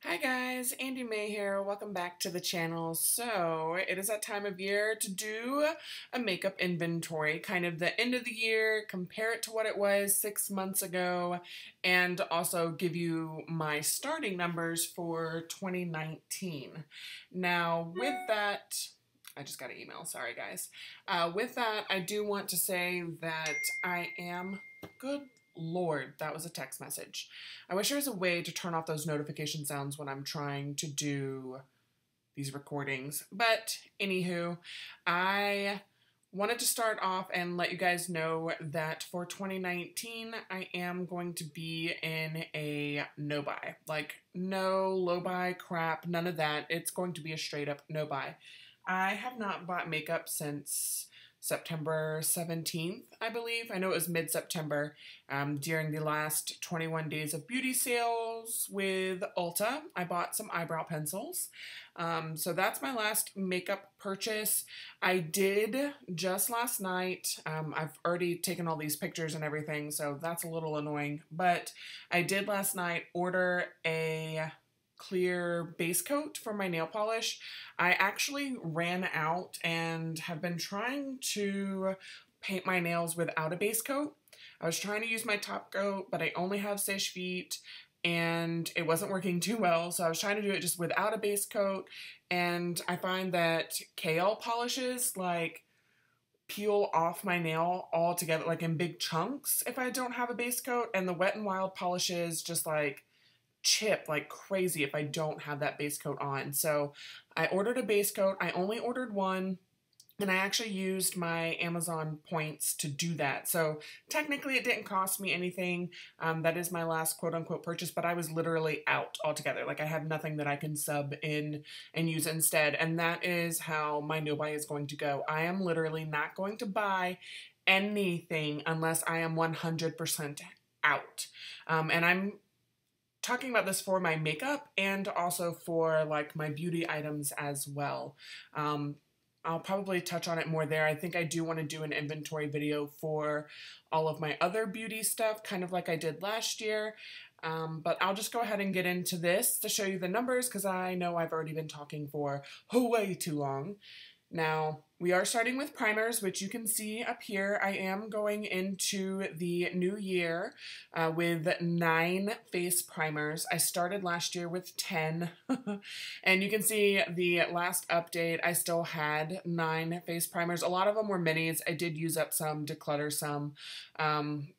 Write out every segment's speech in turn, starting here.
Hi guys, Andy May here. Welcome back to the channel. So it is that time of year to do a makeup inventory, kind of the end of the year, compare it to what it was 6 months ago, and also give you my starting numbers for 2019. Now with that, I just got an email, sorry guys. With that, I do want to say that I am good. Lord, that was a text message. I wish there was a way to turn off those notification sounds when I'm trying to do these recordings. But anywho, I wanted to start off and let you guys know that for 2019, I am going to be in a no buy. Like, no low buy crap, none of that. It's going to be a straight up no buy. I have not bought makeup since September 17th, I believe. I know it was mid-September, during the last 21 days of beauty sales with Ulta. I bought some eyebrow pencils. So that's my last makeup purchase. I did just last night. I've already taken all these pictures and everything, so that's a little annoying. But I did last night order a clear base coat for my nail polish. I actually ran out and have been trying to paint my nails without a base coat. I was trying to use my top coat, but I only have Seche Vite and it wasn't working too well, so I was trying to do it just without a base coat, and I find that KL polishes like peel off my nail all together, like in big chunks if I don't have a base coat, and the Wet n Wild polishes just like chip like crazy if I don't have that base coat on. So I ordered a base coat. I only ordered one, and I actually used my Amazon points to do that. So technically it didn't cost me anything. That is my last quote-unquote purchase, but I was literally out altogether. Like, I have nothing that I can sub in and use instead, and that is how my no buy is going to go. I am literally not going to buy anything unless I am 100% out. And I'm talking about this for my makeup and also for like my beauty items as well. I'll probably touch on it more there. I think I do want to do an inventory video for all of my other beauty stuff, kind of like I did last year. But I'll just go ahead and get into this to show you the numbers, because I know I've already been talking for way too long. Now, we are starting with primers, which you can see up here. I am going into the new year with 9 face primers. I started last year with 10, and you can see the last update, I still had 9 face primers. A lot of them were minis. I did use up some, declutter some,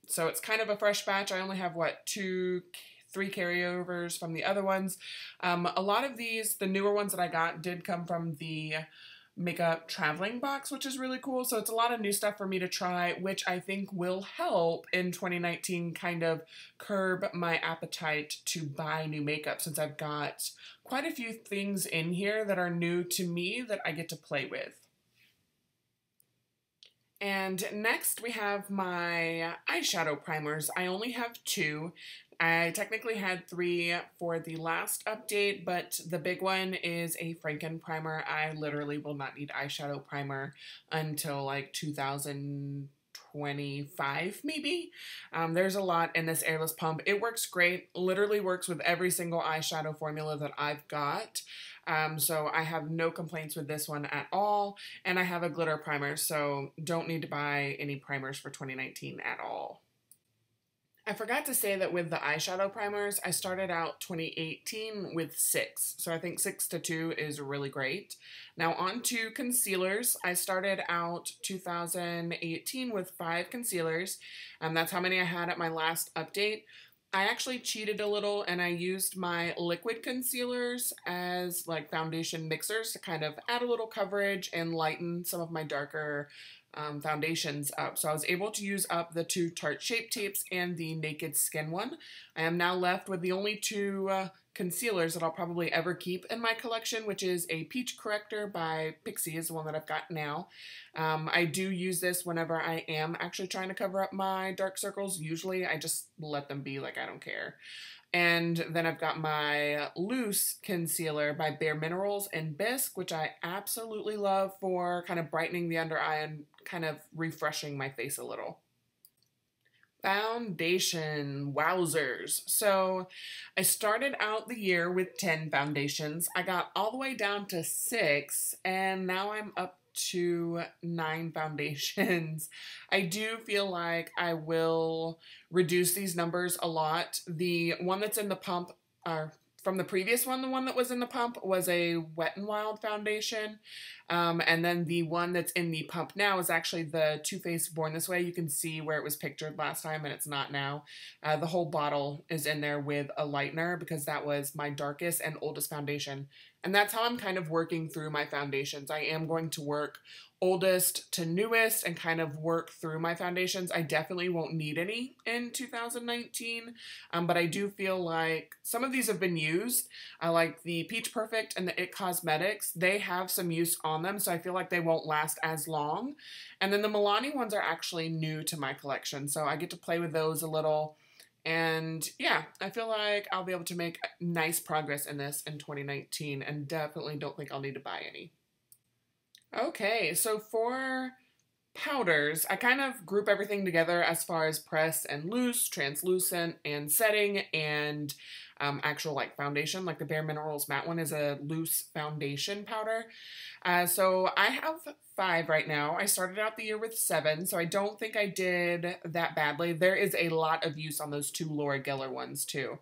so it's kind of a fresh batch. I only have, what, 3 carryovers from the other ones. A lot of these, the newer ones that I got, did come from the makeup traveling box, which is really cool. So it's a lot of new stuff for me to try, which I think will help in 2019 kind of curb my appetite to buy new makeup, since I've got quite a few things in here that are new to me that I get to play with. And next we have my eyeshadow primers. I only have 2. I technically had 3 for the last update, but the big one is a Franken primer. I literally will not need eyeshadow primer until like 2025 maybe. There's a lot in this airless pump. It works great, literally works with every single eyeshadow formula that I've got. So I have no complaints with this one at all, and I have a glitter primer, so don't need to buy any primers for 2019 at all. I forgot to say that with the eyeshadow primers, I started out 2018 with 6. So I think 6 to 2 is really great. Now on to concealers. I started out 2018 with 5 concealers. That's how many I had at my last update. I actually cheated a little and I used my liquid concealers as like foundation mixers to kind of add a little coverage and lighten some of my darker foundations up. So I was able to use up the 2 Tarte Shape Tapes and the Naked Skin one. I am now left with the only 2 concealers that I'll probably ever keep in my collection, which is a Peach Corrector by Pixie, is the one that I've got now. I do use this whenever I am actually trying to cover up my dark circles. Usually I just let them be, like I don't care. And then I've got my loose concealer by Bare Minerals in Bisque, which I absolutely love for kind of brightening the under eye and kind of refreshing my face a little. Foundation, wowzers. So I started out the year with 10 foundations. I got all the way down to 6, and now I'm up to 9 foundations. I do feel like I will reduce these numbers a lot. The one that's in the pump, from the previous one, the one that was in the pump was a Wet n Wild foundation. And then the one that's in the pump now is actually the Too Faced Born This Way. You can see where it was pictured last time and it's not now. The whole bottle is in there with a lightener because that was my darkest and oldest foundation. And that's how I'm kind of working through my foundations. I am going to work oldest to newest and kind of work through my foundations. I definitely won't need any in 2019, but I do feel like some of these have been used. I like the Peach Perfect and the It Cosmetics. They have some use on them, so I feel like they won't last as long. And then the Milani ones are actually new to my collection, so I get to play with those a little. And yeah, I feel like I'll be able to make nice progress in this in 2019 and definitely don't think I'll need to buy any. Okay, so for powders, I kind of group everything together as far as press and loose, translucent, and setting, and actual like foundation. Like the Bare Minerals matte one is a loose foundation powder. So I have 5 right now. I started out the year with 7, so I don't think I did that badly. There is a lot of use on those 2 Laura Geller ones too.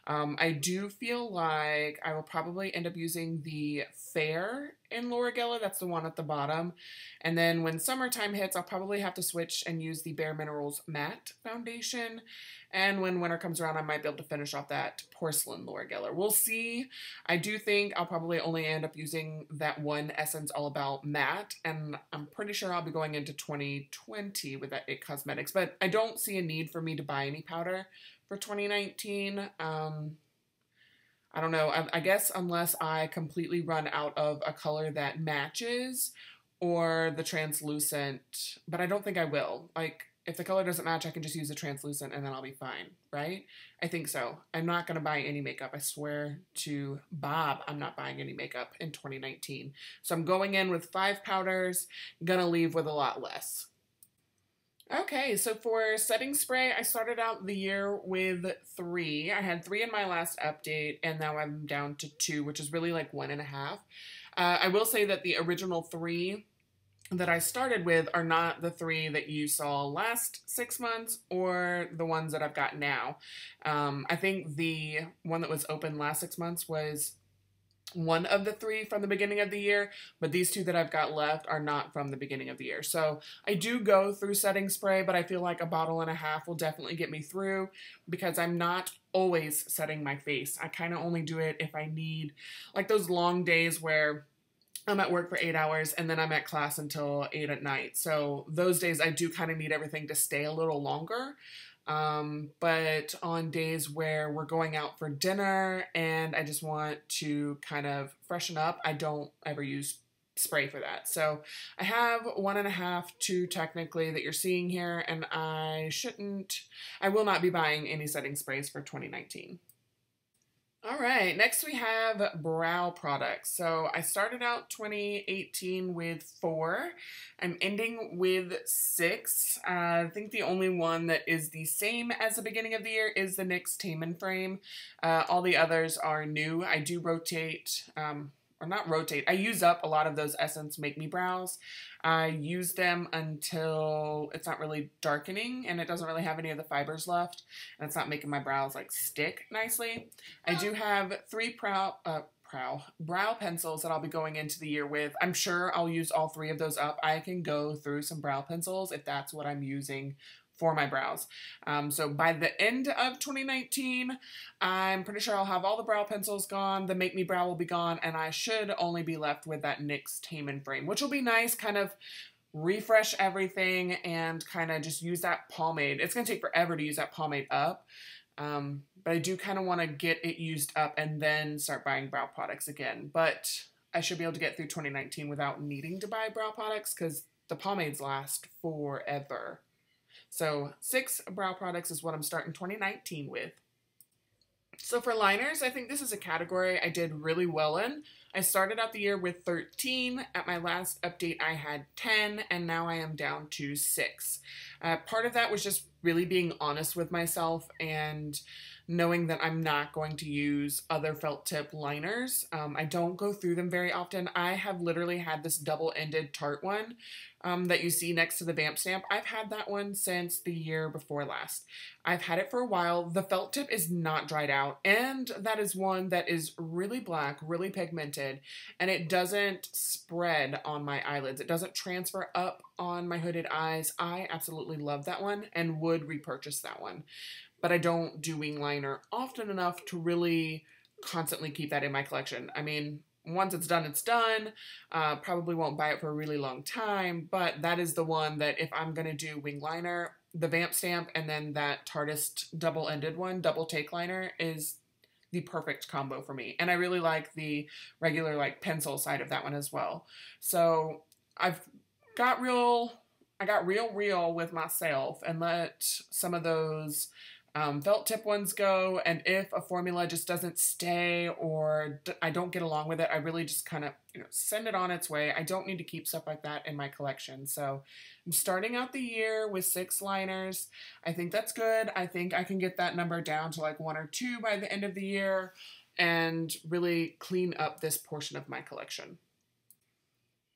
I do feel like I will probably end up using the Fair in Laura Geller. That's the one at the bottom. And then when summertime hits, I'll probably have to switch and use the Bare Minerals matte foundation. And when winter comes around, I might be able to finish off that porcelain Laura Geller. We'll see. I do think I'll probably only end up using that one Essence All About matte, and I'm pretty sure I'll be going into 2020 with that It Cosmetics, but I don't see a need for me to buy any powder for 2019. I don't know. I guess unless I completely run out of a color that matches or the translucent, but I don't think I will. Like, if the color doesn't match, I can just use a translucent and then I'll be fine, right? I think so. I'm not going to buy any makeup. I swear to Bob, I'm not buying any makeup in 2019. So I'm going in with 5 powders, gonna leave with a lot less. Okay, so for setting spray, I started out the year with 3. I had 3 in my last update, and now I'm down to 2, which is really like 1.5. I will say that the original 3 that I started with are not the 3 that you saw last 6 months or the ones that I've got now. I think the one that was open last 6 months was one of the 3 from the beginning of the year, but these 2 that I've got left are not from the beginning of the year. So I do go through setting spray, but I feel like 1.5 bottles will definitely get me through because I'm not always setting my face. I kind of only do it if I need, like those long days where I'm at work for 8 hours and then I'm at class until 8 at night. So those days I do kind of need everything to stay a little longer. But on days where we're going out for dinner and I just want to kind of freshen up, I don't ever use spray for that. So I have 1.5, 2 technically that you're seeing here, and I will not be buying any setting sprays for 2019. All right, next we have brow products. So I started out 2018 with 4. I'm ending with 6. I think the only one that is the same as the beginning of the year is the NYX Tame & Frame. All the others are new. I do rotate, or not rotate, I use up a lot of those Essence Make Me Brows. I use them until it's not really darkening and it doesn't really have any of the fibers left and it's not making my brows like stick nicely. I do have 3 brow pencils that I'll be going into the year with. I'm sure I'll use all 3 of those up. I can go through some brow pencils if that's what I'm using for my brows. So by the end of 2019, I'm pretty sure I'll have all the brow pencils gone, the Make Me Brow will be gone, and I should only be left with that NYX Tame & Frame, which will be nice, kind of refresh everything and kind of just use that pomade. It's going to take forever to use that pomade up, but I do kind of want to get it used up and then start buying brow products again. But I should be able to get through 2019 without needing to buy brow products because the pomades last forever. So 6 brow products is what I'm starting 2019 with. So for liners, I think this is a category I did really well in. I started out the year with 13. At my last update, I had 10, and now I am down to 6. Part of that was just really being honest with myself and knowing that I'm not going to use other felt tip liners. I don't go through them very often. I have literally had this double-ended Tarte one that you see next to the vamp stamp. I've had that one since the year before last. I've had it for a while. The felt tip is not dried out, and that is one that is really black, really pigmented, and it doesn't spread on my eyelids. It doesn't transfer up on my hooded eyes. I absolutely love that one and would repurchase that one. But I don't do wing liner often enough to really constantly keep that in my collection. I mean, once it's done, it's done. Probably won't buy it for a really long time, but that is the one that if I'm going to do wing liner, the vamp stamp and then that Tarteist double-ended one, double take liner, is the perfect combo for me. And I really like the regular like pencil side of that one as well. So I got real with myself and let some of those felt tip ones go, and if a formula just doesn't stay or I don't get along with it, I really just kind of send it on its way. I don't need to keep stuff like that in my collection. So I'm starting out the year with 6 liners. I think that's good. I think I can get that number down to like 1 or 2 by the end of the year and really clean up this portion of my collection.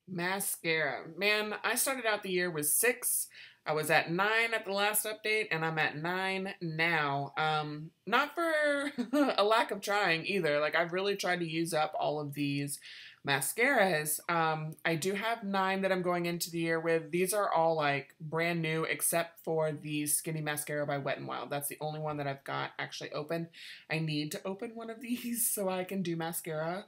Mascara. Man, I started out the year with 6. I was at 9 at the last update, and I'm at 9 now. Not for a lack of trying either. Like, I've really tried to use up all of these mascaras. I do have 9 that I'm going into the year with. These are all, like, brand new, except for the Skinny Mascara by Wet n Wild. That's the only one that I've got actually open. I need to open one of these so I can do mascara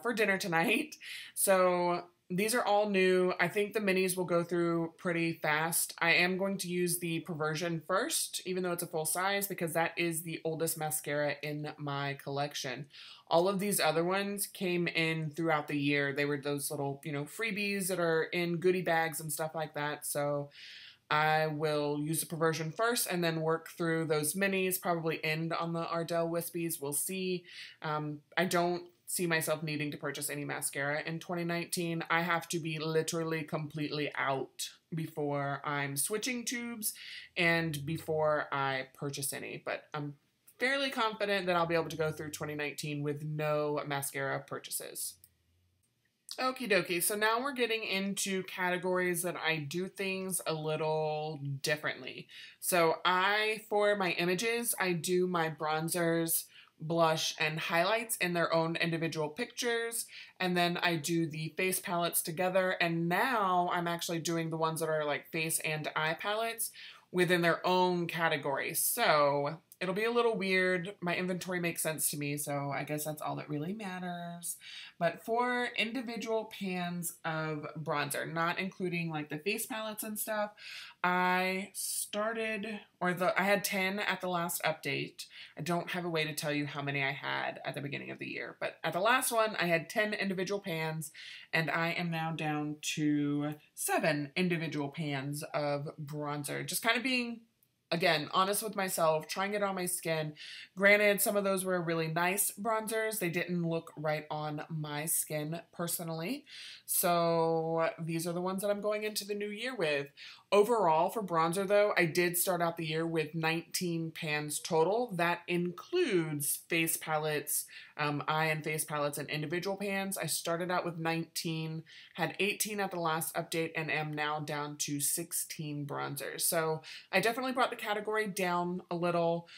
for dinner tonight. So these are all new. I think the minis will go through pretty fast. I am going to use the Perversion first, even though it's a full size, because that is the oldest mascara in my collection. All of these other ones came in throughout the year. They were those little, freebies that are in goodie bags and stuff like that. So I will use the Perversion first and then work through those minis, probably end on the Ardell Wispies. We'll see. I don't see myself needing to purchase any mascara in 2019. I have to be literally completely out before I'm switching tubes and before I purchase any, but I'm fairly confident that I'll be able to go through 2019 with no mascara purchases. Okie dokie, so now we're getting into categories that I do things a little differently. So for my images, I do my bronzers, blush, and highlights in their own individual pictures, and then I do the face palettes together, and now I'm actually doing the ones that are like face and eye palettes within their own category. So it'll be a little weird. My inventory makes sense to me, so I guess that's all that really matters. But for individual pans of bronzer, not including like the face palettes and stuff, I had 10 at the last update. I don't have a way to tell you how many I had at the beginning of the year, but at the last one, I had 10 individual pans, and I am now down to 7 individual pans of bronzer. Just kind of being, again, honest with myself, trying it on my skin. Granted, some of those were really nice bronzers. They didn't look right on my skin personally. So these are the ones that I'm going into the new year with. Overall, for bronzer though, I did start out the year with 19 pans total. That includes face palettes, eye and face palettes, and individual pans. I started out with 19, had 18 at the last update, and am now down to 16 bronzers. So I definitely brought the category down a little.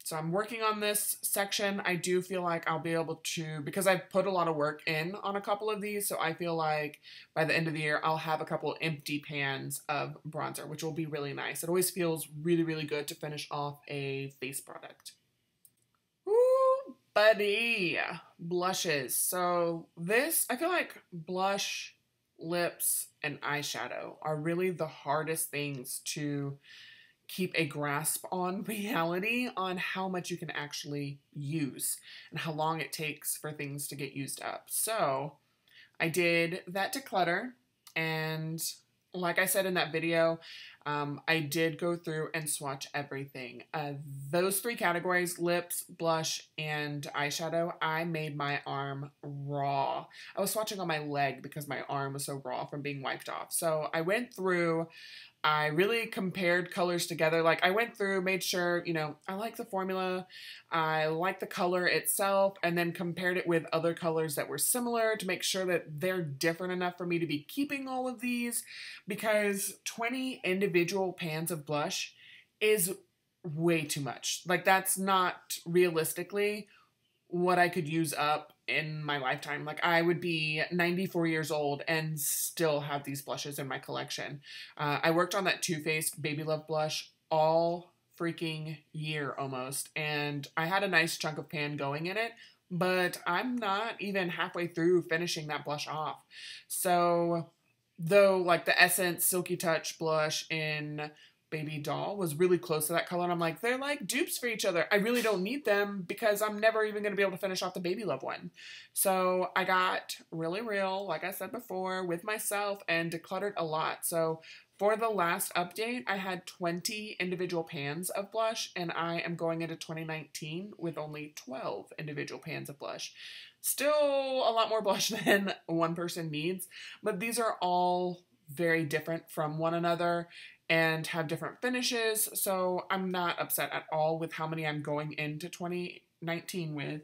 So I'm working on this section. I do feel like I'll be able to, because I've put a lot of work in on a couple of these, so I feel like by the end of the year, I'll have a couple empty pans of bronzer, which will be really nice. It always feels really, really good to finish off a face product. Ooh, buddy. Blushes. So I feel like blush, lips, and eyeshadow are really the hardest things to keep a grasp on reality on how much you can actually use and how long it takes for things to get used up. So I did that declutter, and like I said in that video, I did go through and swatch everything. Those three categories, lips, blush, and eyeshadow, I made my arm raw. I was swatching on my leg because my arm was so raw from being wiped off. So I went through, I really compared colors together. Like I went through, made sure, you know, I like the formula, I like the color itself, and then compared it with other colors that were similar to make sure that they're different enough for me to be keeping all of these, because 20 individual pans of blush is way too much. Like that's not realistically what I could use up in my lifetime. Like I would be 94 years old and still have these blushes in my collection. I worked on that Too Faced Baby Love blush all freaking year almost, and I had a nice chunk of pan going in it, but I'm not even halfway through finishing that blush off. So though like the Essence Silky Touch blush in Baby Doll was really close to that color, and I'm like, they're like dupes for each other. I really don't need them because I'm never even going to be able to finish off the Baby Love one. So I got really real, like I said before, with myself and decluttered a lot. So for the last update, I had 20 individual pans of blush, and I am going into 2019 with only 12 individual pans of blush. Still a lot more blush than one person needs, but these are all very different from one another and have different finishes, so I'm not upset at all with how many I'm going into 2019 with.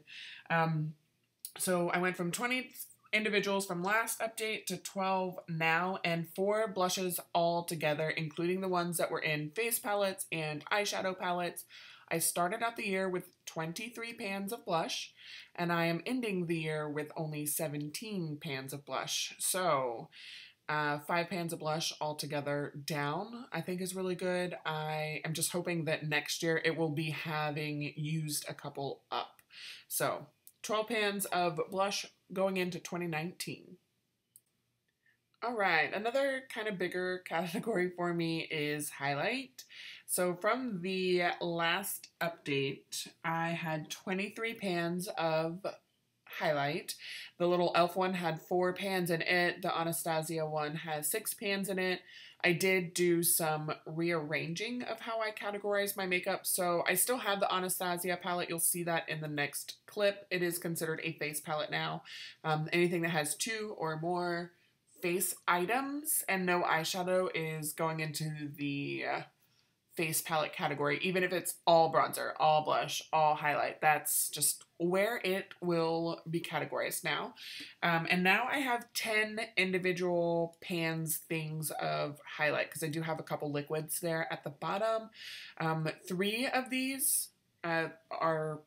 So I went from 20 individuals from last update to 12 now, and 4 blushes all together, including the ones that were in face palettes and eyeshadow palettes. I started out the year with 23 pans of blush, and I am ending the year with only 17 pans of blush. So 5 pans of blush altogether down, I think is really good. I am just hoping that next year it will be having used a couple up. So 12 pans of blush going into 2019. All right, another kind of bigger category for me is highlight. So from the last update, I had 23 pans of highlight. The little elf one had 4 pans in it. The Anastasia one has 6 pans in it. I did do some rearranging of how I categorize my makeup. So I still have the Anastasia palette. You'll see that in the next clip. It is considered a face palette now. Anything that has 2 or more face items and no eyeshadow is going into the face palette category, even if it's all bronzer, all blush, all highlight. That's just where it will be categorized now. And now I have 10 individual things of highlight, because I do have a couple liquids there at the bottom. 3 of these are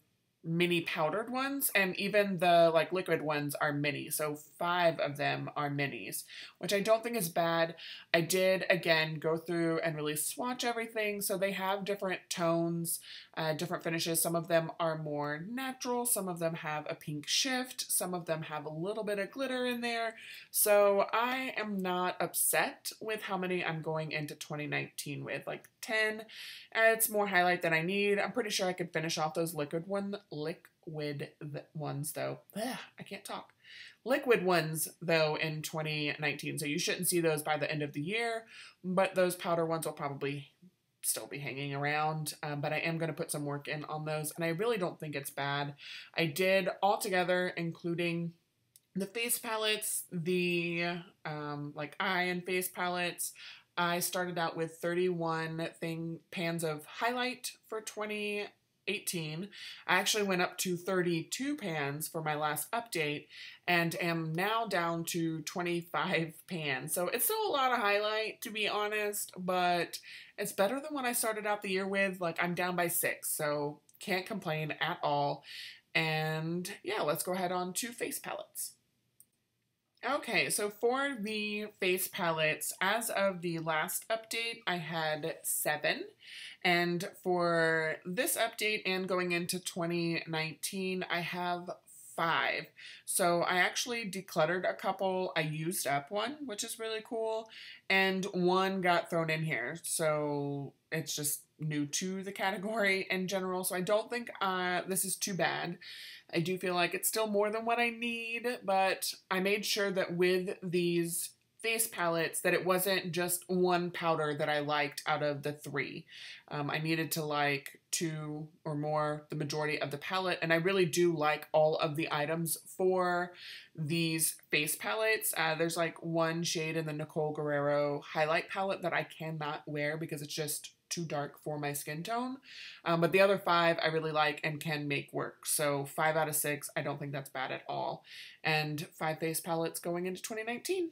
mini powdered ones, and even the like liquid ones are mini, so 5 of them are minis, which I don't think is bad. I did again go through and really swatch everything, so they have different tones, different finishes. Some of them are more natural, some of them have a pink shift, some of them have a little bit of glitter in there. So I am not upset with how many I'm going into 2019 with. Like 10, it's more highlight than I need. I'm pretty sure I could finish off those liquid ones though. Ugh, I can't talk. Liquid ones though in 2019, so you shouldn't see those by the end of the year, but those powder ones will probably still be hanging around, but I am going to put some work in on those, and I really don't think it's bad. I did all together, including the face palettes, the like eye and face palettes. I started out with 31 pans of highlight for 2018. I actually went up to 32 pans for my last update and am now down to 25 pans. So it's still a lot of highlight, to be honest, but it's better than what I started out the year with. Like, I'm down by 6, so can't complain at all. And yeah, let's go ahead on to face palettes. Okay, so for the face palettes, as of the last update, I had 7. And for this update and going into 2019, I have 5. So I actually decluttered a couple. I used up one, which is really cool, and one got thrown in here. So it's just new to the category in general. So I don't think this is too bad. I do feel like it's still more than what I need, but I made sure that with these face palettes that it wasn't just one powder that I liked out of the three. I needed to like two or more, the majority of the palette, and I really do like all of the items for these face palettes. There's like one shade in the Nicole Guerrero highlight palette that I cannot wear because it's just too dark for my skin tone. But the other five I really like and can make work. So 5 out of 6, I don't think that's bad at all. And 5 face palettes going into 2019.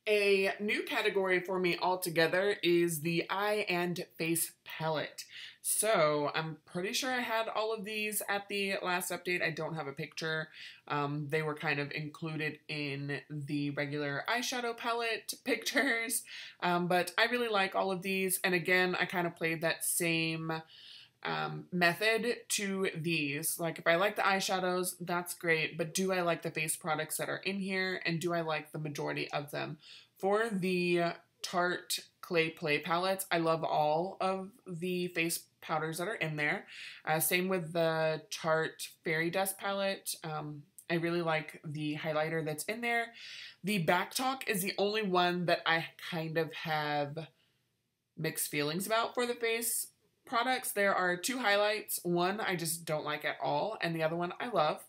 A new category for me altogether is the eye and face palette. So I'm pretty sure I had all of these at the last update. I don't have a picture. They were kind of included in the regular eyeshadow palette pictures. But I really like all of these. And again, I kind of played that same method to these. Like if I like the eyeshadows, that's great, but do I like the face products that are in here, and do I like the majority of them? For the Tarte Clay Play palettes, I love all of the face powders that are in there. Same with the Tarte Fairy Dust palette. I really like the highlighter that's in there. The Back Talk is the only one that I kind of have mixed feelings about for the face products. There are 2 highlights. One I just don't like at all, and the other one I love.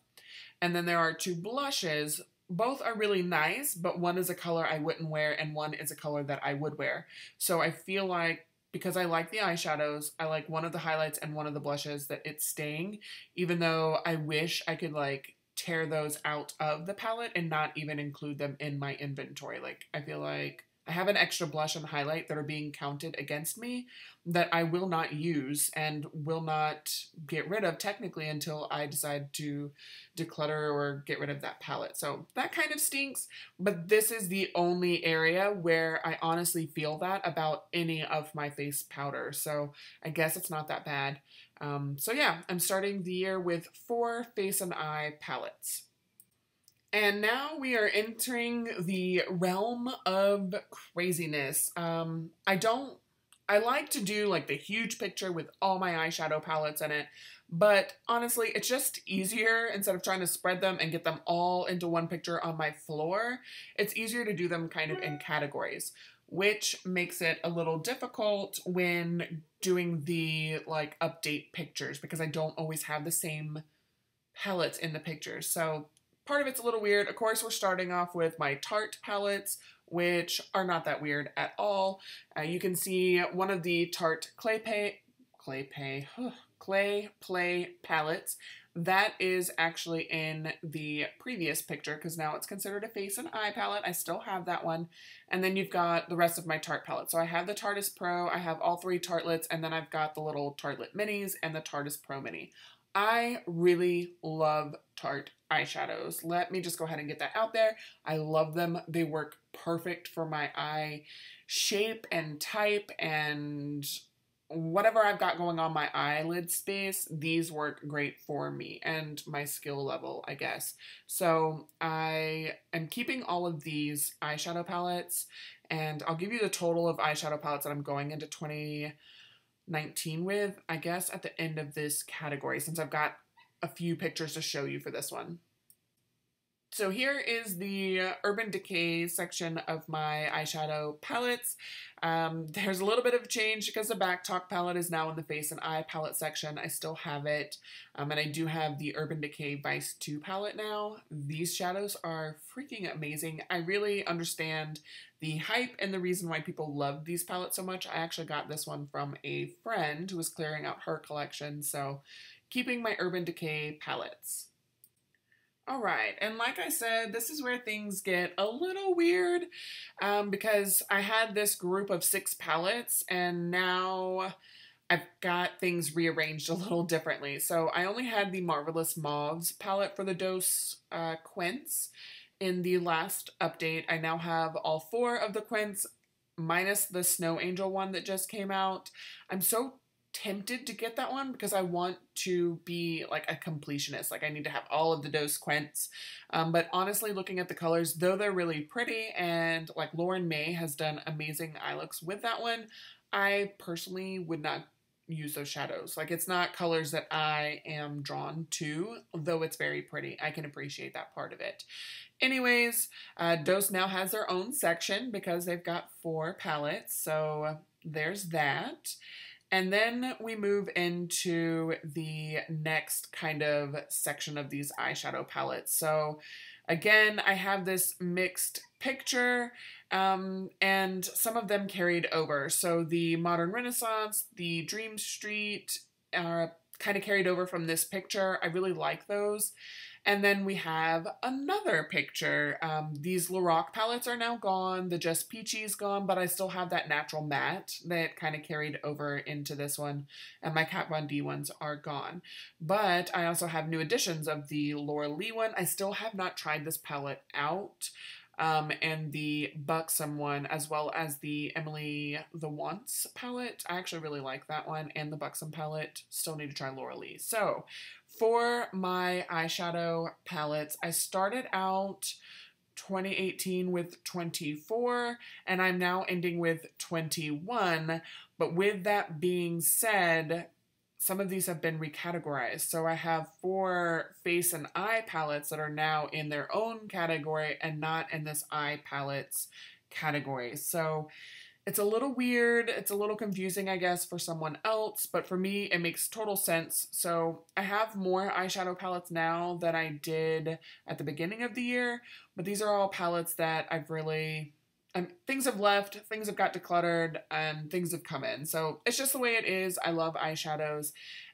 And then there are 2 blushes. Both are really nice, but one is a color I wouldn't wear and one is a color that I would wear. So I feel like because I like the eyeshadows, I like one of the highlights and one of the blushes, that it's staying, even though I wish I could like tear those out of the palette and not even include them in my inventory. Like I feel like I have an extra blush and highlight that are being counted against me that I will not use and will not get rid of technically until I decide to declutter or get rid of that palette. So that kind of stinks, but this is the only area where I honestly feel that about any of my face powder. So I guess it's not that bad. So yeah, I'm starting the year with 4 face and eye palettes. And now we are entering the realm of craziness. I like to do like the huge picture with all my eyeshadow palettes in it, but honestly, it's just easier instead of trying to spread them and get them all into one picture on my floor. It's easier to do them kind of in categories, which makes it a little difficult when doing the like update pictures because I don't always have the same palettes in the pictures. So part of it's a little weird. Of course, we're starting off with my Tarte palettes, which are not that weird at all. You can see one of the Tarte Clay Play palettes. That is actually in the previous picture because now it's considered a face and eye palette. I still have that one. And then you've got the rest of my Tarte palettes. So I have the Tarteist Pro, I have all 3 Tartelets, and then I've got the little Tartelet Minis and the Tarteist Pro Mini. I really love Tarte eyeshadows. Let me just go ahead and get that out there. I love them. They work perfect for my eye shape and type and whatever I've got going on my eyelid space. These work great for me and my skill level, I guess. So I am keeping all of these eyeshadow palettes, and I'll give you the total of eyeshadow palettes that I'm going into 2019 with, I guess, at the end of this category, since I've got a few pictures to show you for this one. So here is the Urban Decay section of my eyeshadow palettes. There's a little bit of change because the Back Talk palette is now in the face and eye palette section. I still have it, and I do have the Urban Decay Vice 2 palette now. These shadows are freaking amazing. I really understand the hype and the reason why people love these palettes so much. I actually got this one from a friend who was clearing out her collection, so keeping my Urban Decay palettes. Alright, and like I said, this is where things get a little weird because I had this group of 6 palettes and now I've got things rearranged a little differently. So I only had the Marvelous Mauves palette for the Dose Quints in the last update. I now have all 4 of the Quints minus the Snow Angel one that just came out. I'm so tempted to get that one because I want to be like a completionist. Like I need to have all of the Dose Quints. But honestly, looking at the colors, though they're really pretty and like Lauren May has done amazing eye looks with that one, I personally would not use those shadows. Like, it's not colors that I am drawn to, though it's very pretty. I can appreciate that part of it. Anyways, Dose now has their own section because they've got 4 palettes, so there's that. And then we move into the next kind of section of these eyeshadow palettes. So again, I have this mixed picture, and some of them carried over. So the Modern Renaissance, the Dream Street are kind of carried over from this picture. I really like those. And then we have another picture. These Lorac palettes are now gone. The Just Peachy is gone, but I still have that natural matte that kind of carried over into this one. And my Kat Von D ones are gone. But I also have new additions of the Laura Lee one. I still have not tried this palette out. And the Buxom one, as well as the Emily the Once palette. I actually really like that one, and the Buxom palette. Still need to try Laura Lee. So, for my eyeshadow palettes, I started out 2018 with 24, and I'm now ending with 21. But with that being said, some of these have been recategorized. So I have 4 face and eye palettes that are now in their own category and not in this eye palettes category. So it's a little weird. It's a little confusing, I guess, for someone else, but for me, it makes total sense. So I have more eyeshadow palettes now than I did at the beginning of the year, but these are all palettes that I've really... things have left, things have got decluttered, and things have come in. So it's just the way it is. I love eyeshadows.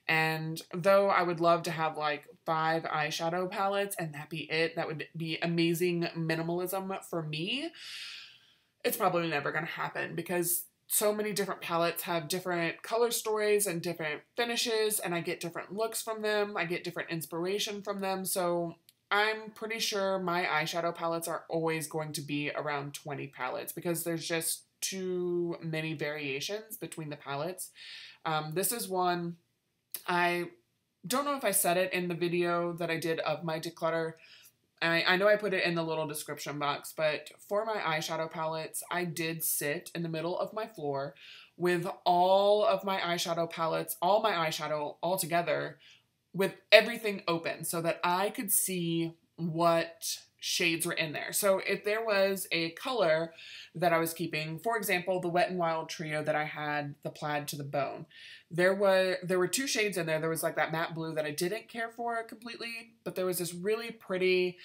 And though I would love to have like 5 eyeshadow palettes and that be it, that would be amazing minimalism for me, it's probably never going to happen because so many different palettes have different color stories and different finishes, and I get different looks from them. I get different inspiration from them. So I'm pretty sure my eyeshadow palettes are always going to be around 20 palettes because there's just too many variations between the palettes. This is one, I don't know if I said it in the video that I did of my declutter. I know I put it in the little description box, but for my eyeshadow palettes, I did sit in the middle of my floor with all of my eyeshadow palettes, all my eyeshadow all together, with everything open so that I could see what shades were in there. So if there was a color that I was keeping, for example, the Wet n Wild trio that I had, the Plaid to the Bone, there were 2 shades in there. There was like that matte blue that I didn't care for completely, but there was this really pretty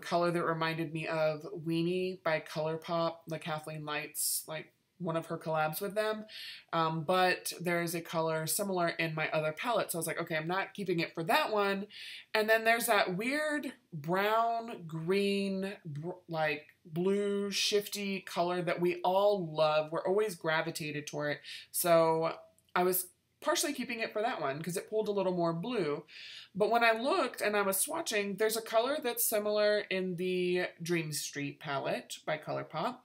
color that reminded me of Weenie by ColourPop, the Kathleen Lights, like one of her collabs with them, but there's a color similar in my other palette, so I was like, okay, I'm not keeping it for that one. And then there's that weird brown, green, like blue, shifty color that we all love. We're always gravitated toward it, so I was partially keeping it for that one because it pulled a little more blue. But when I looked and I was swatching, there's a color that's similar in the Dream Street palette by ColourPop.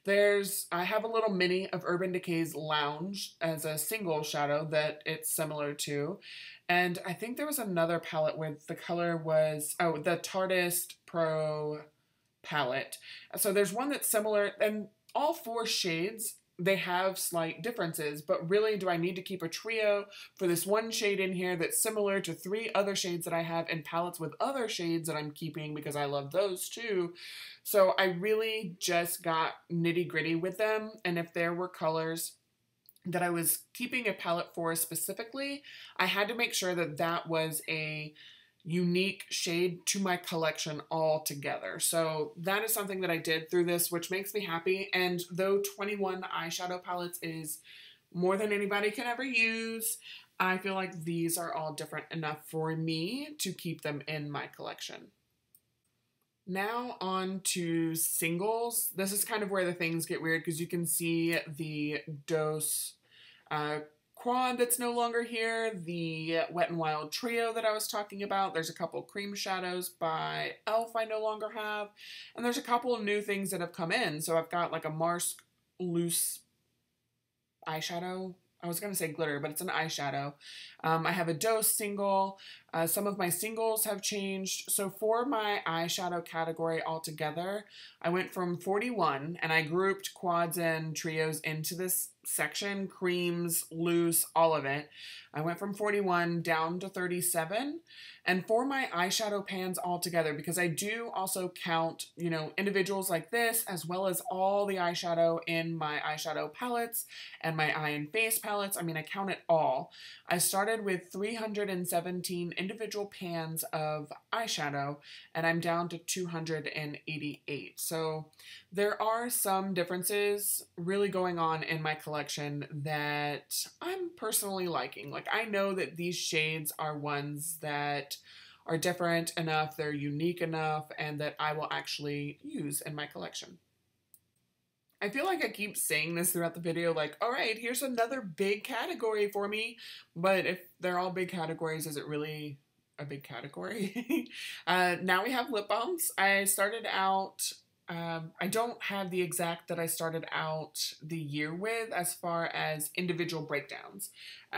I have a little mini of Urban Decay's Lounge as a single shadow that it's similar to. And I think there was another palette where the color was, the Tartist Pro palette. So there's one that's similar, and all 4 shades, they have slight differences, but really, do I need to keep a trio for this one shade in here that's similar to 3 other shades that I have in palettes with other shades that I'm keeping because I love those too? So I really just got nitty gritty with them, and if there were colors that I was keeping a palette for specifically, I had to make sure that that was a unique shade to my collection altogether. So that is something that I did through this, which makes me happy. And though 21 eyeshadow palettes is more than anybody can ever use, I feel like these are all different enough for me to keep them in my collection. Now on to singles. This is kind of where the things get weird because you can see the Dose quad that's no longer here, the Wet n Wild trio that I was talking about. There's a couple cream shadows by e.l.f. I no longer have, and there's a couple of new things that have come in. So I've got like a Mars loose eyeshadow. I was going to say glitter, but it's an eyeshadow. I have a Dose single. Some of my singles have changed. So for my eyeshadow category altogether, I went from 41, and I grouped quads and trios into this section, creams, loose, all of it. I went from 41 down to 37. And for my eyeshadow pans altogether, because I do also count, you know, individuals like this, as well as all the eyeshadow in my eyeshadow palettes and my eye and face palettes. I mean, I count it all. I started with 317 individual pans of eyeshadow, and I'm down to 288. So there are some differences really going on in my collection that I'm personally liking. Like, I know that these shades are ones that are different enough, they're unique enough, and that I will actually use in my collection. I feel like I keep saying this throughout the video, like, all right, here's another big category for me. But if they're all big categories, is it really a big category? Now we have lip balms. I started out, I don't have the exact that I started out the year with as far as individual breakdowns.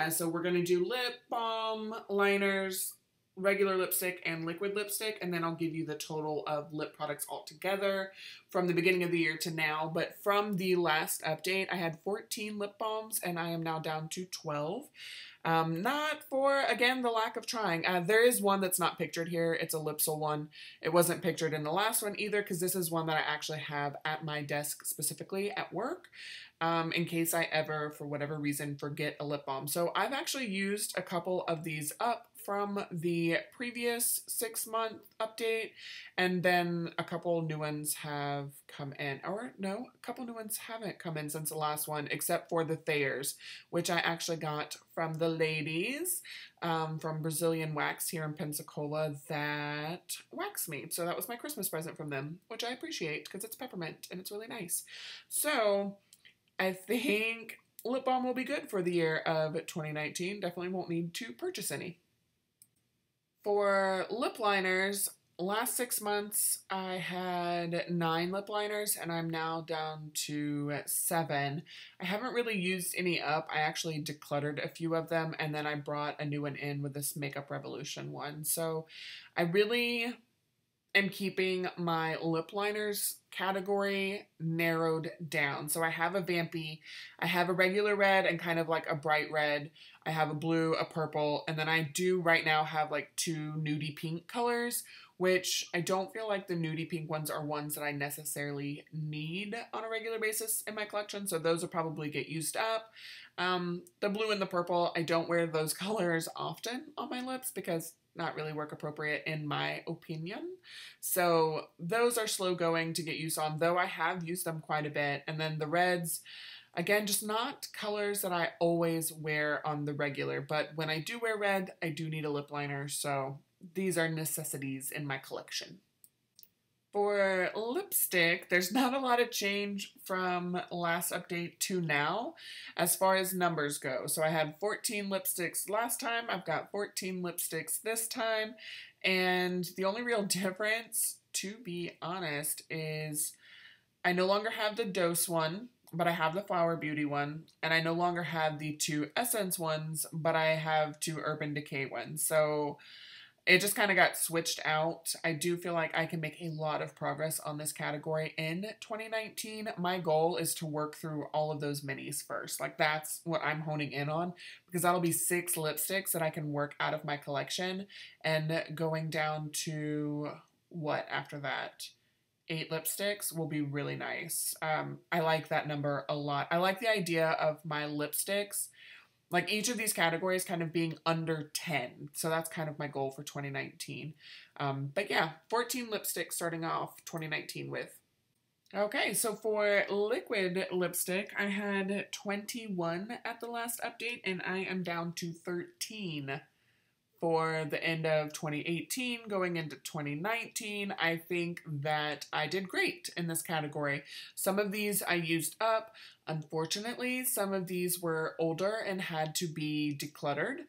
So we're going to do lip balm, liners, regular lipstick, and liquid lipstick, and then I'll give you the total of lip products altogether from the beginning of the year to now. But from the last update, I had 14 lip balms, and I am now down to 12. Not for, again, the lack of trying. There is one that's not pictured here. It's a Lipsil one. It wasn't pictured in the last one either, because this is one that I actually have at my desk specifically at work, in case I ever, for whatever reason, forget a lip balm. So I've actually used a couple of these up from the previous 6-month update, and then a couple new ones have come in, or no, a couple new ones haven't come in since the last one, except for the Thayers, which I actually got from the ladies from Brazilian Wax here in Pensacola that waxed me. So that was my Christmas present from them, which I appreciate because it's peppermint and it's really nice. So I think lip balm will be good for the year of 2019. Definitely won't need to purchase any. For lip liners, last 6 months I had 9 lip liners, and I'm now down to 7. I haven't really used any up. I actually decluttered a few of them, and then I brought a new one in with this Makeup Revolution one. So I really am keeping my lip liners category narrowed down. So I have a vampy, I have a regular red and kind of like a bright red, I have a blue, a purple, and then I do right now have like 2 nudie pink colors, which I don't feel like the nudie pink ones are ones that I necessarily need on a regular basis in my collection, so those will probably get used up. The blue and the purple, I don't wear those colors often on my lips because not really work appropriate in my opinion. So those are slow going to get used on, though I have used them quite a bit. And then the reds, again, just not colors that I always wear on the regular, but when I do wear red, I do need a lip liner, so these are necessities in my collection. For lipstick, there's not a lot of change from last update to now as far as numbers go. So I had 14 lipsticks last time. I've got 14 lipsticks this time. And the only real difference, to be honest, is I no longer have the Dose one, but I have the Flower Beauty one. And I no longer have the 2 Essence ones, but I have 2 Urban Decay ones. So it just kind of got switched out. I do feel like I can make a lot of progress on this category in 2019. My goal is to work through all of those minis first. Like, that's what I'm honing in on, because that'll be 6 lipsticks that I can work out of my collection, and going down to, what, after that? 8 lipsticks will be really nice. I like that number a lot. I like the idea of my lipsticks, like each of these categories kind of being under 10. So that's kind of my goal for 2019. But yeah, 14 lipsticks starting off 2019 with. Okay, so for liquid lipstick, I had 21 at the last update, and I am down to 13 for the end of 2018 going into 2019. I think that I did great in this category. Some of these I used up. Unfortunately, some of these were older and had to be decluttered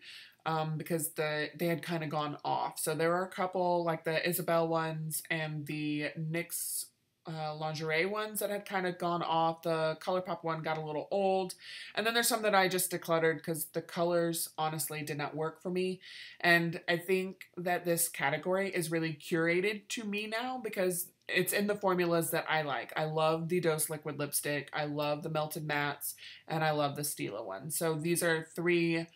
because they had kind of gone off. So there were a couple, like the Isabel ones and the NYX lingerie ones that had kind of gone off. The ColourPop one got a little old. And then there's some that I just decluttered because the colors honestly did not work for me. And I think that this category is really curated to me now because it's in the formulas that I like. I love the Dose Liquid Lipstick, I love the Melted Mattes, and I love the Stila one. So these are three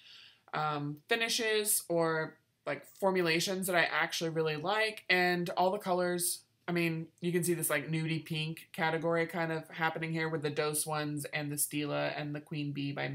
finishes or like formulations that I actually really like, and all the colors, I mean, you can see this like nudie pink category kind of happening here with the Dose ones and the Stila and the Queen Bee by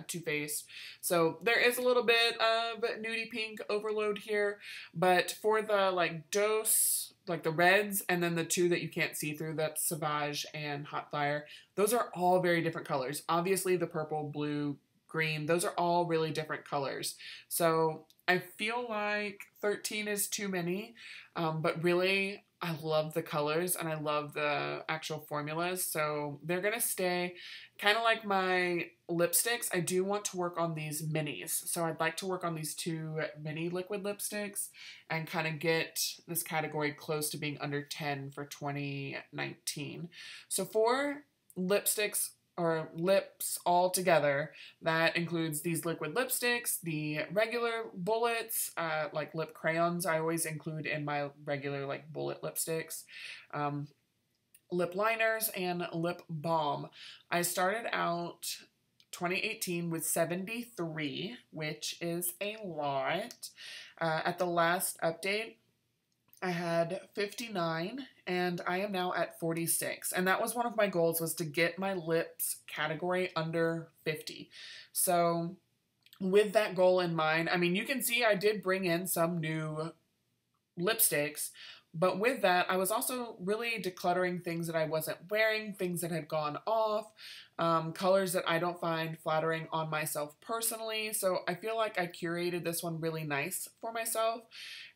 Too Faced. So there is a little bit of nudie pink overload here, but for the like Dose, like the reds, and then the two that you can't see through, that's Sauvage and Hot Fire, those are all very different colors. Obviously the purple, blue, green, those are all really different colors. So I feel like 13 is too many, but really I love the colors and I love the actual formulas, so they're gonna stay. Kind of like my lipsticks, I do want to work on these minis, so I'd like to work on these two mini liquid lipsticks and kind of get this category close to being under 10 for 2019. So for lipsticks or lips all together, that includes these liquid lipsticks, the regular bullets, like lip crayons I always include in my regular like bullet lipsticks, lip liners, and lip balm. I started out 2018 with 73, which is a lot. At the last update, I had 59, and I am now at 46. And that was one of my goals, was to get my lips category under 50. So with that goal in mind, I mean, you can see I did bring in some new lipsticks, but with that, I was also really decluttering things that I wasn't wearing, things that had gone off, colors that I don't find flattering on myself personally. So I feel like I curated this one really nice for myself.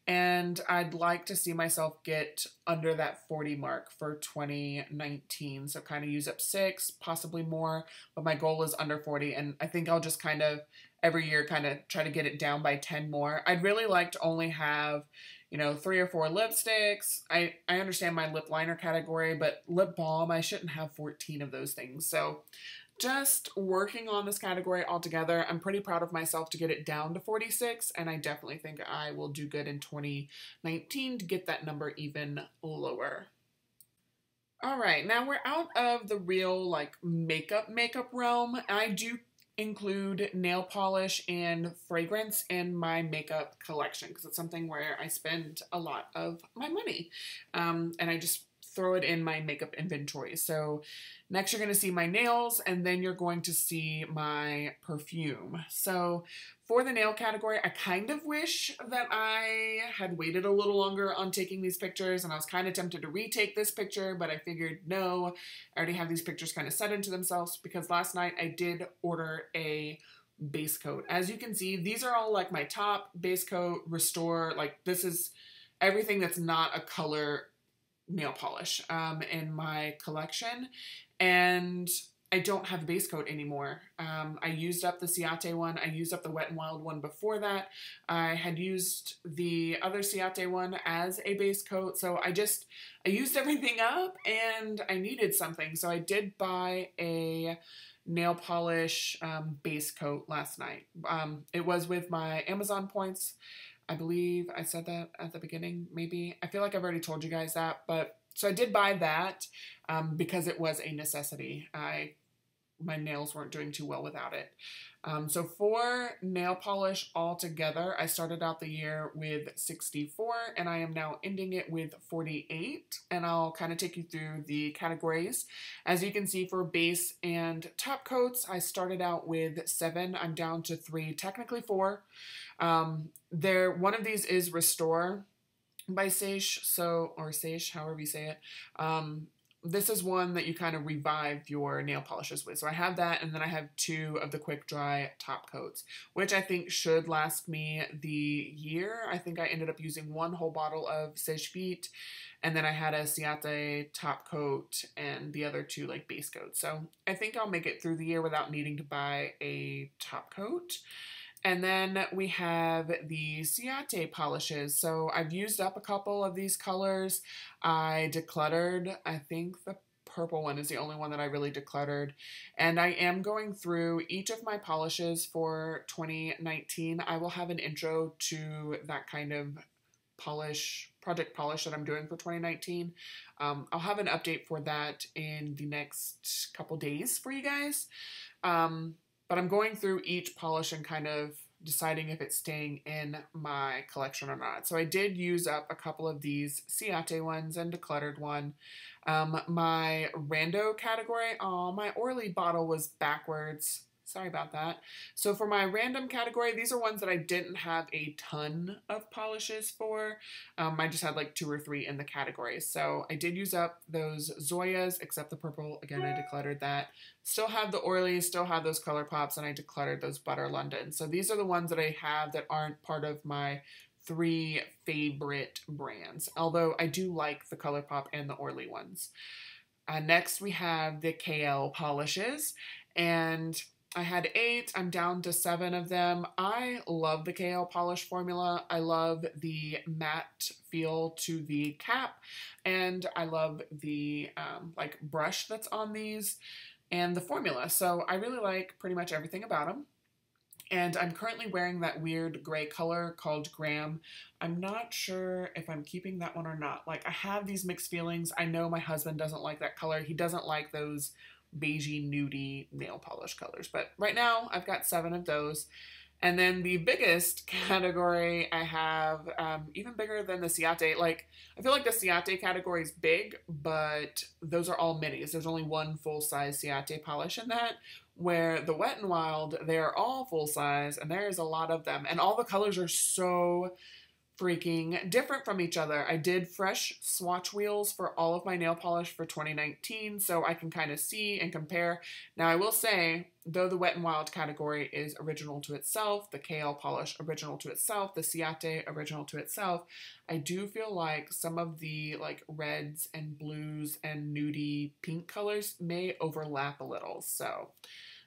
And I'd like to see myself get under that 40 mark for 2019. So kind of use up 6, possibly more, but my goal is under 40. And I think I'll just kind of every year kind of try to get it down by 10 more. I'd really like to only have, you know, 3 or 4 lipsticks. I understand my lip liner category, but lip balm, I shouldn't have 14 of those things. So just working on this category altogether, I'm pretty proud of myself to get it down to 46, and I definitely think I will do good in 2019 to get that number even lower. All right, now we're out of the real like makeup realm. I do include nail polish and fragrance in my makeup collection because it's something where I spend a lot of my money, and I just throw it in my makeup inventory. So next you're going to see my nails, and then you're going to see my perfume. So for the nail category, I kind of wish that I had waited a little longer on taking these pictures, and I was kind of tempted to retake this picture, but I figured no, I already have these pictures kind of set into themselves because last night I did order a base coat. As you can see, these are all like my top base coat, Restore, like this is everything that's not a color nail polish in my collection, and I don't have a base coat anymore. I used up the Ciate one. I used up the Wet n Wild one before that. I had used the other Ciate one as a base coat, so I used everything up and I needed something, so I did buy a nail polish base coat last night. It was with my Amazon points. I believe I said that at the beginning, maybe. I feel like I've already told you guys that, but so I did buy that because it was a necessity. My nails weren't doing too well without it. So for nail polish altogether, I started out the year with 64, and I am now ending it with 48, and I'll kind of take you through the categories. As you can see, for base and top coats, I started out with 7. I'm down to 3, technically 4. One of these is Restore by Seiche, or Seiche, however you say it. This is one that you kind of revive your nail polishes with. So I have that, and then I have 2 of the quick dry top coats, which I think should last me the year. I think I ended up using 1 whole bottle of Seiche Feet, and then I had a Ciate top coat and the other 2 like base coats. So I think I'll make it through the year without needing to buy a top coat. And then we have the Ciate polishes. So I've used up a couple of these colors. I decluttered, I think the purple one is the only one that I really decluttered. And I am going through each of my polishes for 2019. I will have an intro to that kind of project polish that I'm doing for 2019. I'll have an update for that in the next couple days for you guys. But I'm going through each polish and kind of deciding if it's staying in my collection or not. So I did use up a couple of these Ciate ones and decluttered one. My rando category, my Orly bottle was backwards. Sorry about that. So for my random category, these are ones that I didn't have a ton of polishes for. I just had like 2 or 3 in the category. So I did use up those Zoyas, except the purple. Again, I decluttered that. Still have the Orly, still have those ColourPops, and I decluttered those Butter London. So these are the ones that I have that aren't part of my 3 favorite brands. Although I do like the ColourPop and the Orly ones. Next, we have the KL polishes. And I had 8, I'm down to 7 of them. I love the KL polish formula. I love the matte feel to the cap, and I love the like brush that's on these and the formula. So I really like pretty much everything about them. And I'm currently wearing that weird gray color called Graham. I'm not sure if I'm keeping that one or not. Like, I have these mixed feelings. I know my husband doesn't like that color. He doesn't like those beigey, nudie nail polish colors. But right now, I've got 7 of those. And then the biggest category I have, even bigger than the Ciate. Like, I feel like the Ciate category is big, but those are all minis. There's only one full-size Ciate polish in that, where the Wet n Wild, they're all full-size, and there's a lot of them. And all the colors are so freaking different from each other. I did fresh swatch wheels for all of my nail polish for 2019, so I can kind of see and compare. Now, I will say, though the Wet n Wild category is original to itself, the KL polish original to itself, the Ciate original to itself, I do feel like some of the like reds and blues and nudie pink colors may overlap a little. So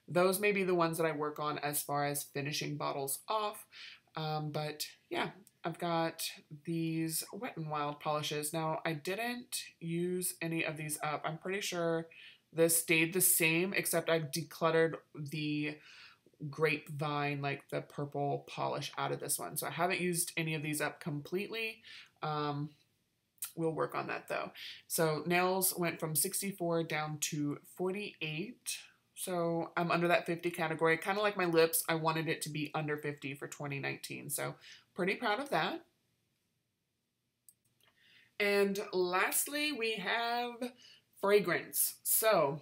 those may be the ones that I work on as far as finishing bottles off. But yeah, I've got these Wet n Wild polishes. Now, I didn't use any of these up. I'm pretty sure this stayed the same, except I've decluttered the Grapevine, like the purple polish out of this one. So I haven't used any of these up completely. We'll work on that though. So nails went from 64 down to 48. So I'm under that 50 category. Kind of like my lips, I wanted it to be under 50 for 2019. So pretty proud of that. And lastly, we have fragrance. So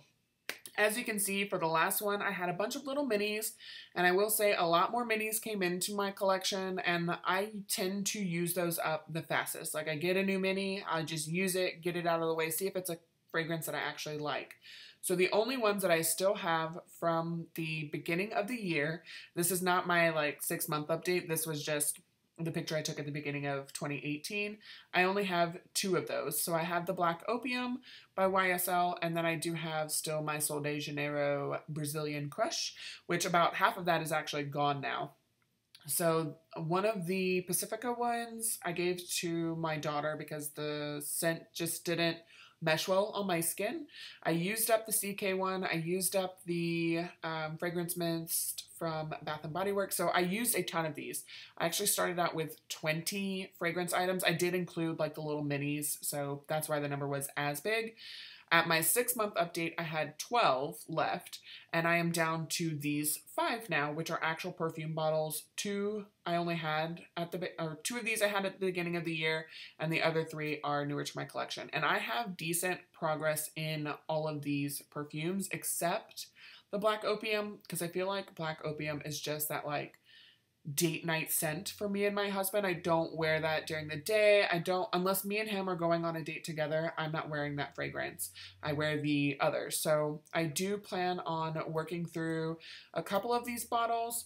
as you can see, for the last one, I had a bunch of little minis, and I will say a lot more minis came into my collection, and I tend to use those up the fastest. Like, I get a new mini, I just use it, get it out of the way, see if it's a fragrance that I actually like. So the only ones that I still have from the beginning of the year, this is not my like 6-month update, this was just the picture I took at the beginning of 2018. I only have 2 of those. So I have the Black Opium by YSL, and then I do have still my Sol de Janeiro Brazilian Crush, which about half of that is actually gone now. So one of the Pacifica ones I gave to my daughter because the scent just didn't mesh well on my skin. I used up the CK one. I used up the Fragrance Mist from Bath & Body Works. So I used a ton of these. I actually started out with 20 fragrance items. I did include like the little minis, so that's why the number was as big. At my 6-month update, I had 12 left, and I am down to these 5 now, which are actual perfume bottles. 2 I only had at the, or 2 of these I had at the beginning of the year, and the other 3 are newer to my collection. And I have decent progress in all of these perfumes, except the Black Opium, because I feel like Black Opium is just that like date night scent for me and my husband. I don't wear that during the day. I don't, unless me and him are going on a date together, I'm not wearing that fragrance. I wear the others. So I do plan on working through a couple of these bottles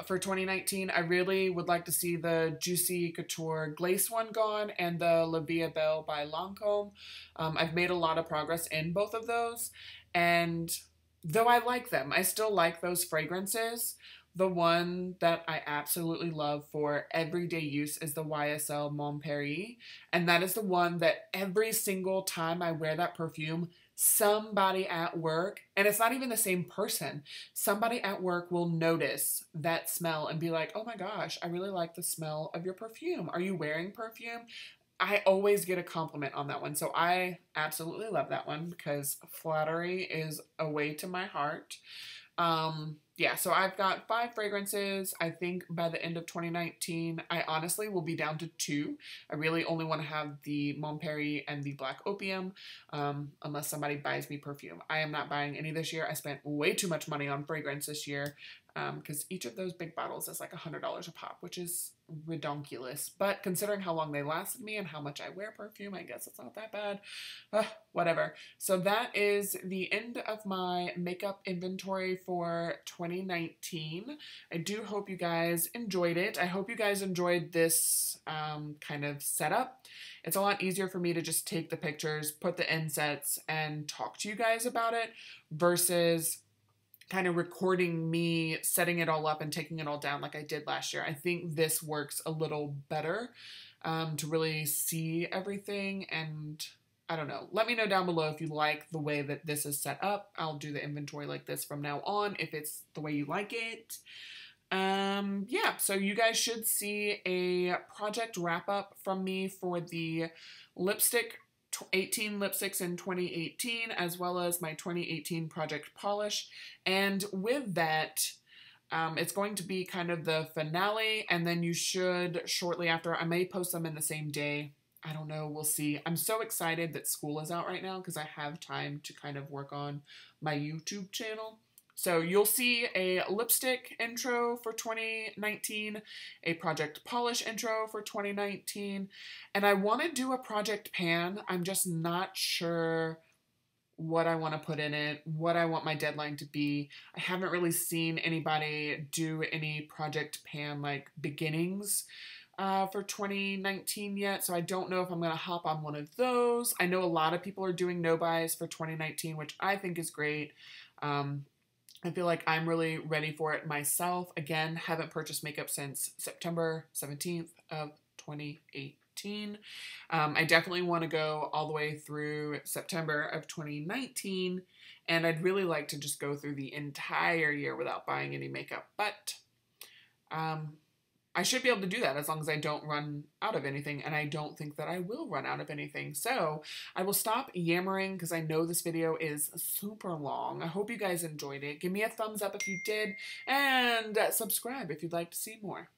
for 2019. I really would like to see the Juicy Couture Glace one gone and the La Vie Belle by Lancôme. I've made a lot of progress in both of those, and though I like them, I still like those fragrances. The one that I absolutely love for everyday use is the YSL Mon Paris, and that is the one that every single time I wear that perfume, somebody at work, and it's not even the same person, somebody at work will notice that smell and be like, oh my gosh, I really like the smell of your perfume. Are you wearing perfume? I always get a compliment on that one. So I absolutely love that one because flattery is a way to my heart. Yeah, so I've got 5 fragrances. I think by the end of 2019, I honestly will be down to 2. I really only want to have the Mon Paris and the Black Opium, unless somebody buys me perfume. I am not buying any this year. I spent way too much money on fragrance this year, because each of those big bottles is like $100 a pop, which is redonkulous. But considering how long they lasted me and how much I wear perfume, I guess it's not that bad. Whatever. So that is the end of my makeup inventory for 2019. I do hope you guys enjoyed it. I hope you guys enjoyed this kind of setup. It's a lot easier for me to just take the pictures, put the insets, and talk to you guys about it versus kind of recording me setting it all up and taking it all down like I did last year. I think this works a little better to really see everything, and I don't know. Let me know down below if you like the way that this is set up. I'll do the inventory like this from now on if it's the way you like it. Yeah, so you guys should see a project wrap up from me for the lipstick 18 lipsticks in 2018, as well as my 2018 project polish. And with that, it's going to be kind of the finale, and then you should shortly after, I may post them in the same day. I don't know, we'll see. I'm so excited that school is out right now because I have time to kind of work on my YouTube channel. So you'll see a lipstick intro for 2019, a project polish intro for 2019, and I want to do a project pan. I'm just not sure what I want to put in it, what I want my deadline to be. I haven't really seen anybody do any project pan like beginnings for 2019 yet, so I don't know if I'm going to hop on one of those. I know a lot of people are doing no buys for 2019, which I think is great. I feel like I'm really ready for it myself. Again, haven't purchased makeup since September 17th of 2018. I definitely want to go all the way through September of 2019, and I'd really like to just go through the entire year without buying any makeup, but I should be able to do that as long as I don't run out of anything, and I don't think that I will run out of anything. So I will stop yammering because I know this video is super long. I hope you guys enjoyed it. Give me a thumbs up if you did, and subscribe if you'd like to see more.